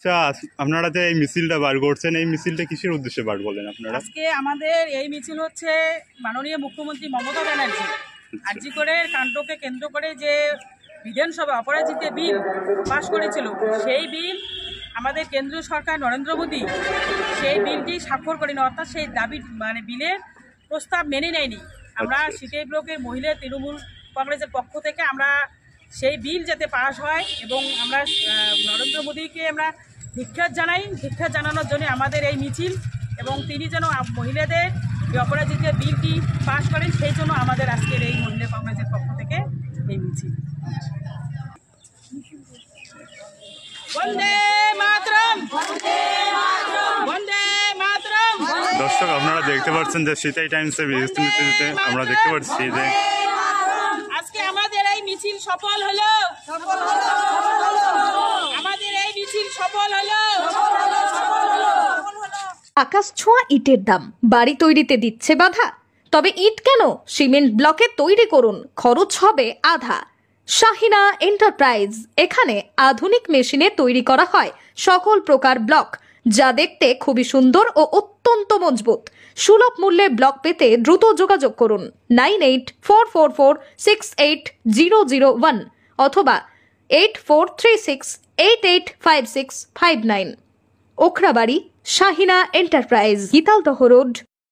আচ্ছা, আপনারা যে এই মিছিলটা বার করছেন, এই মিছিলটা কিসের উদ্দেশ্যে বার করলেন আপনারা? আজকে আমাদের এই মিছিল হচ্ছে মাননীয় মুখ্যমন্ত্রী মমতা ব্যানার্জি আরজি করে কাণ্ডকে কেন্দ্র করে যে বিধানসভা অপরাজিত বিল পাশ করেছিল, সেই বিল আমাদের কেন্দ্রীয় সরকার নরেন্দ্র মোদী সেই বিলটি স্বাক্ষর করেনি, অর্থাৎ সেই দাবি বিলের প্রস্তাব মেনে নেয়নি। আমরা সিটিআই ব্লকের মহিলা তৃণমূল কংগ্রেসের পক্ষ থেকে আমরা সেই বিল যাতে পাস হয় এবং আমরা নরেন্দ্র মোদীকে আমরা ধিক্ষার জানাই। ধিক্ষার জানানোর জন্য আমাদের এই মিছিল এবং তিনি যেন মহিলাদের যে অপরাজিত বিলটি পাস করেন সেই জন্য আমাদের আজকের এই মহিলা কংগ্রেসের পক্ষ থেকে এই মিছিল। বন্দে মাতরম, বন্দে মাতরম। দর্শক, আপনারা দেখতে পাচ্ছেন যে সিটিআই টাইমসের বিজ্ঞপ্তিতে আমরা দেখতে পাচ্ছি যে আজকে আমাদের এই মিছিল সফল হলো, আমাদের এই মিছিল সফল হলো। আকাশ ছোঁয়া ইটের দাম বাড়ি তৈরিতে দিচ্ছে বাধা? তবে ইট কেন, সিমেন্ট ব্লকে তৈরি করুন, খরচ হবে আধা। শাহিনা এন্টারপ্রাইজ, এখানে আধুনিক মেশিনে তৈরি করা হয় সকল প্রকার ব্লক, যা দেখতে খুবই সুন্দর ও অত্যন্ত মজবুত। সুলভ মূল্যে ব্লক পেতে দ্রুত যোগাযোগ করুন 9844468001 অথবা 8436885659। Okhrabari, Shahina enterprise, Gitaldaha road.